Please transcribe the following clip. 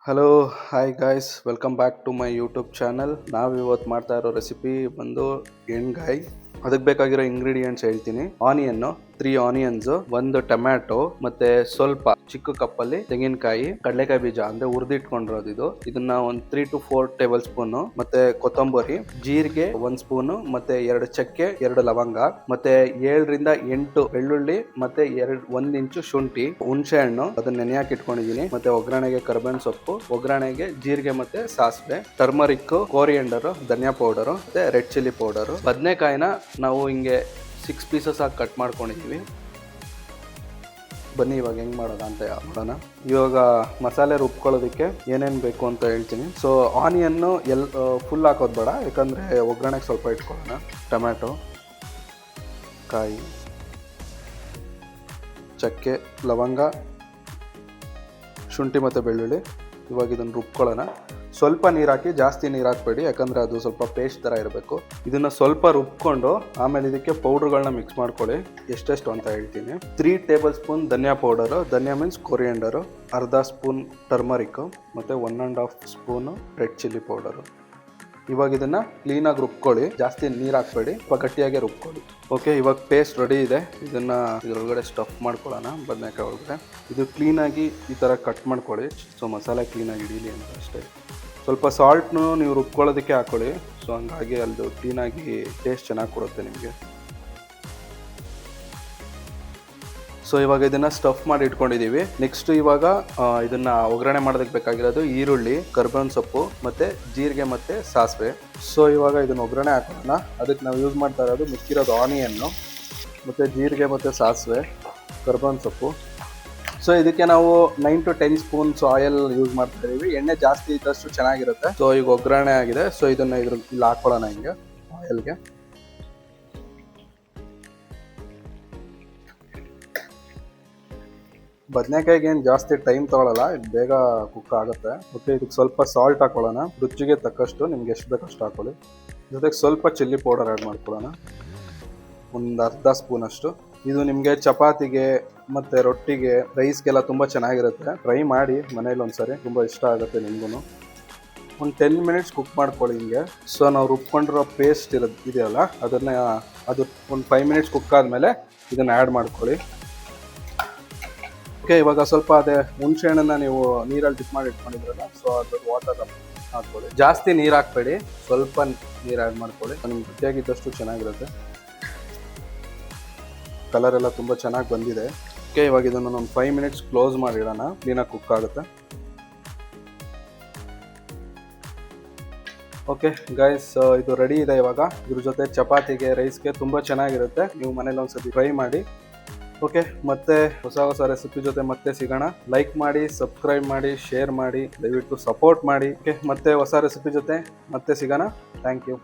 Hello hi guys, welcome back to my YouTube channel. ನಾವು ಇವತ್ತು ಮಾಡ್ತಾ ಇರೋ ರೆಸಿಪಿ ಬಂದು ಎಣ್ಗಾಯಿ. ಅದಕ್ಕೆ ಬೇಕಾಗಿರೋ ಇಂಗ್ರೀಡಿಯೆಂಟ್ಸ್ ಹೇಳ್ತೀನಿ. ಆನಿಯನ್ 3 ಆನಿಯನ್ಸ್, ಒಂದು ಟೊಮ್ಯಾಟೊ, ಮತ್ತೆ ಸ್ವಲ್ಪ ಚಿಕ್ಕ ಕಪ್ಪಲ್ಲಿ ತೆಂಗಿನಕಾಯಿ, ಕಡಲೆಕಾಯಿ ಬೀಜ ಅಂದ್ರೆ ಹುರಿದಿಟ್ಕೊಂಡಿರೋದು ಇದು. ಇದನ್ನ ಒಂದು 3 to 4 ಟೇಬಲ್ ಸ್ಪೂನ್, ಮತ್ತೆ ಕೊತ್ತಂಬರಿ, ಜೀರಿಗೆ 1 ಸ್ಪೂನ್, ಮತ್ತೆ 2 ಚಕ್ಕೆ, 2 ಲವಂಗ, ಮತ್ತೆ 7 ರಿಂದ 8 ಬೆಳ್ಳುಳ್ಳಿ, ಮತ್ತೆ 1 ಇಂಚು ಶುಂಠಿ, ಹುಣಸೆ ಹಣ್ಣು ಅದನ್ನ ನೆನೆಯಾಗಿ ಇಟ್ಕೊಂಡಿದೀನಿ. ಮತ್ತೆ ಒಗ್ಗರಣೆಗೆ ಕರಿಬೇವಿನ ಸೊಪ್ಪು, ಒಗ್ಗರಣೆಗೆ ಜೀರಿಗೆ ಮತ್ತೆ ಸಾಸಿವೆ, ಟರ್ಮರಿಕ್, ಕೋರಿಯಂಡರ್, ಧನಿಯಾ ಪೌಡರ್, ಮತ್ತೆ ರೆಡ್ ಚಿಲ್ಲಿ ಪೌಡರ್. ಬದನೆಕಾಯಿನ ನಾವು ಹಿಂಗೆ 6 ಪೀಸಸ್ ಆಗಿ ಕಟ್ ಮಾಡ್ಕೊಂಡಿದೀವಿ. ಬನ್ನಿ ಇವಾಗ ಹೆಂಗ್ ಮಾಡೋದ ಅಂತ ನೋಡೋಣ. ಇವಾಗ ಮಸಾಲೆ ರುಬ್ಕೊಳ್ಳೋದಕ್ಕೆ ಏನೇನು ಬೇಕು ಅಂತ ಹೇಳ್ತೀನಿ. ಸೊ ಆನಿಯನ್ನು ಫುಲ್ ಹಾಕೋದು ಬೇಡ, ಯಾಕಂದ್ರೆ ಒಗ್ಗರಣೆಗೆ ಸ್ವಲ್ಪ ಇಟ್ಕೊಳ್ಳೋಣ. ಟೊಮ್ಯಾಟೊ, ಕಾಯಿ, ಚಕ್ಕೆ, ಲವಂಗ, ಶುಂಠಿ ಮತ್ತು ಬೆಳ್ಳುಳ್ಳಿ. ಇವಾಗ ಇದನ್ನು ರುಬ್ಕೊಳ್ಳೋಣ. ಸ್ವಲ್ಪ ನೀರು ಹಾಕಿ, ಜಾಸ್ತಿ ನೀರು ಹಾಕಬೇಡಿ, ಯಾಕಂದರೆ ಅದು ಸ್ವಲ್ಪ ಪೇಸ್ಟ್ ಥರ ಇರಬೇಕು. ಇದನ್ನು ಸ್ವಲ್ಪ ರುಬ್ಕೊಂಡು ಆಮೇಲೆ ಇದಕ್ಕೆ ಪೌಡ್ರುಗಳನ್ನ ಮಿಕ್ಸ್ ಮಾಡ್ಕೊಳ್ಳಿ. ಎಷ್ಟೆಷ್ಟು ಅಂತ ಹೇಳ್ತೀನಿ. 3 ಟೇಬಲ್ ಸ್ಪೂನ್ ಧನಿಯಾ ಪೌಡರು, ಧನಿಯಾ ಮೀನ್ಸ್ ಕೊರಿಯಂಡರು, ಅರ್ಧ ಸ್ಪೂನ್ ಟರ್ಮರಿಕ್ಕು, ಮತ್ತು 1.5 ಸ್ಪೂನು ರೆಡ್ ಚಿಲ್ಲಿ ಪೌಡರು. ಇವಾಗ ಇದನ್ನು ಕ್ಲೀನಾಗಿ ರುಬ್ಕೊಳ್ಳಿ, ಜಾಸ್ತಿ ನೀರು ಹಾಕಬೇಡಿ, ಸ್ವಲ್ಪ ಗಟ್ಟಿಯಾಗೆ ರುಬ್ಕೊಳ್ಳಿ. ಓಕೆ, ಇವಾಗ ಪೇಸ್ಟ್ ರೆಡಿ ಇದೆ. ಇದನ್ನು ಇದರೊಳಗಡೆ ಸ್ಟಫ್ ಮಾಡ್ಕೊಳ್ಳೋಣ. ಬದನೆಕಾಯಿ ಒಳಗಡೆ ಇದು ಕ್ಲೀನಾಗಿ ಈ ಥರ ಕಟ್ ಮಾಡ್ಕೊಳ್ಳಿ. ಸೊ ಮಸಾಲೆ ಕ್ಲೀನಾಗಿ ಹಿಡೀಲಿ ಅಂತ ಅಷ್ಟೇ. ಸ್ವಲ್ಪ ಸಾಲ್ಟ್ನು ನೀವು ರುಬ್ಕೊಳ್ಳೋದಕ್ಕೆ ಹಾಕ್ಕೊಳ್ಳಿ. ಸೊ ಹಂಗಾಗಿ ಅದು ಕ್ಲೀನಾಗಿ ಟೇಸ್ಟ್ ಚೆನ್ನಾಗಿ ಕೊಡುತ್ತೆ ನಿಮಗೆ. ಸೊ ಇವಾಗ ಇದನ್ನು ಸ್ಟಫ್ ಮಾಡಿ ಇಟ್ಕೊಂಡಿದ್ದೀವಿ. ನೆಕ್ಸ್ಟ್ ಇವಾಗ ಇದನ್ನು ಒಗ್ಗರಣೆ ಮಾಡೋದಕ್ಕೆ ಬೇಕಾಗಿರೋದು ಈರುಳ್ಳಿ, ಕರಿಬೇವಿನ ಸೊಪ್ಪು, ಮತ್ತು ಜೀರಿಗೆ ಮತ್ತು ಸಾಸಿವೆ. ಸೊ ಇವಾಗ ಇದನ್ನು ಒಗ್ಗರಣೆ ಹಾಕೋಣ. ಅದಕ್ಕೆ ನಾವು ಯೂಸ್ ಮಾಡ್ತಾ ಇರೋದು ಮಿಕ್ಕಿರೋದು ಆನಿಯನ್ನು, ಮತ್ತು ಜೀರಿಗೆ ಮತ್ತು ಸಾಸಿವೆ, ಕರಿಬೇವಿನ ಸೊಪ್ಪು. ಸೊ ಇದಕ್ಕೆ ನಾವು 9 to 10 ಸ್ಪೂನ್ಸ್ ಆಯಿಲ್ ಯೂಸ್ ಮಾಡ್ತಾ ಇದ್ದೀವಿ. ಎಣ್ಣೆ ಜಾಸ್ತಿ ಇದ್ದಷ್ಟು ಚೆನ್ನಾಗಿರುತ್ತೆ. ಸೊ ಈಗ ಒಗ್ಗರಣೆ ಆಗಿದೆ. ಸೊ ಇದನ್ನು ಇಲ್ಲಿ ಹಾಕ್ಕೊಳ್ಳೋಣ ಹಿಂಗೆ ಆಯಿಲ್ಗೆ. ಬದನೆಕಾಯಿಗೆ ಏನು ಜಾಸ್ತಿ ಟೈಮ್ ತೊಗೊಳಲ್ಲ, ಇದು ಬೇಗ ಕುಕ್ ಆಗುತ್ತೆ. ಓಕೆ, ಇದಕ್ಕೆ ಸ್ವಲ್ಪ ಸಾಲ್ಟ್ ಹಾಕೊಳ್ಳೋಣ. ರುಚಿಗೆ ತಕ್ಕಷ್ಟು, ನಿಮ್ಗೆ ಎಷ್ಟು ಬೇಕಷ್ಟು ಹಾಕೊಳ್ಳಿ. ಜೊತೆಗೆ ಸ್ವಲ್ಪ ಚಿಲ್ಲಿ ಪೌಡರ್ ಆ್ಯಡ್ ಮಾಡ್ಕೊಳ್ಳೋಣ, ಒಂದು ಅರ್ಧ ಸ್ಪೂನ್ ಅಷ್ಟು. ಇದು ನಿಮಗೆ ಚಪಾತಿಗೆ ಮತ್ತು ರೊಟ್ಟಿಗೆ, ರೈಸ್ಗೆಲ್ಲ ತುಂಬ ಚೆನ್ನಾಗಿರುತ್ತೆ. ಟ್ರೈ ಮಾಡಿ ಮನೇಲಿ ಒಂದ್ಸರಿ, ತುಂಬ ಇಷ್ಟ ಆಗುತ್ತೆ ನಿಮಗೂ. ಒಂದು 10 ಮಿನಿಟ್ಸ್ ಕುಕ್ ಮಾಡ್ಕೊಳ್ಳಿ ಹಿಂಗೆ. ಸೊ ನಾವು ರುಬ್ಕೊಂಡಿರೋ ಪೇಸ್ಟ್ ಇದೆಯಲ್ಲ, ಅದು ಒಂದು 5 ಮಿನಿಟ್ಸ್ ಕುಕ್ ಆದಮೇಲೆ ಇದನ್ನು ಆ್ಯಡ್ ಮಾಡ್ಕೊಳ್ಳಿ. ಓಕೆ, ಇವಾಗ ಸ್ವಲ್ಪ ಅದೇ ಹುಣಸೆ ಹಣ್ಣನ್ನು ನೀವು ನೀರಲ್ಲಿ ಡಿಪ್ ಮಾಡಿ ಇಟ್ಕೊಂಡಿದ್ರಲ್ಲ, ಸೊ ಅದು ವಾಟರ್ ಹಾಕ್ಕೊಳ್ಳಿ. ಜಾಸ್ತಿ ನೀರು ಹಾಕಬೇಡಿ, ಸ್ವಲ್ಪ ನೀರು ಆ್ಯಡ್ ಮಾಡ್ಕೊಳ್ಳಿ. ನಿಮ್ಗೆ ಗಟ್ಟಿಯಾಗಿದ್ದಷ್ಟು ಚೆನ್ನಾಗಿರುತ್ತೆ. ಕಲರ್ ಎಲ್ಲ ತುಂಬ ಚೆನ್ನಾಗಿ ಬಂದಿದೆ. ಓಕೆ, ಇವಾಗ ಇದನ್ನು ಒಂದು 5 ಮಿನಿಟ್ಸ್ ಕ್ಲೋಸ್ ಮಾಡಿಡೋಣ, ಕ್ಲೀನಾಗಿ ಕುಕ್ ಆಗುತ್ತೆ. ಓಕೆ ಗೈಸ್, ಇದು ರೆಡಿ ಇದೆ. ಇವಾಗ ಇದ್ರ ಜೊತೆ ಚಪಾತಿಗೆ, ರೈಸ್ಗೆ ತುಂಬ ಚೆನ್ನಾಗಿರುತ್ತೆ. ನೀವು ಮನೇಲಿ ಒಂದ್ಸತಿ ಟ್ರೈ ಮಾಡಿ. ಓಕೆ, ಮತ್ತೆ ಹೊಸ ರೆಸಿಪಿ ಜೊತೆ ಮತ್ತೆ ಸಿಗೋಣ. ಲೈಕ್ ಮಾಡಿ, ಸಬ್ಸ್ಕ್ರೈಬ್ ಮಾಡಿ, ಶೇರ್ ಮಾಡಿ, ದಯವಿಟ್ಟು ಸಪೋರ್ಟ್ ಮಾಡಿ. ಓಕೆ, ಮತ್ತೆ ಹೊಸ ರೆಸಿಪಿ ಜೊತೆ ಮತ್ತೆ ಸಿಗೋಣ. Thank you.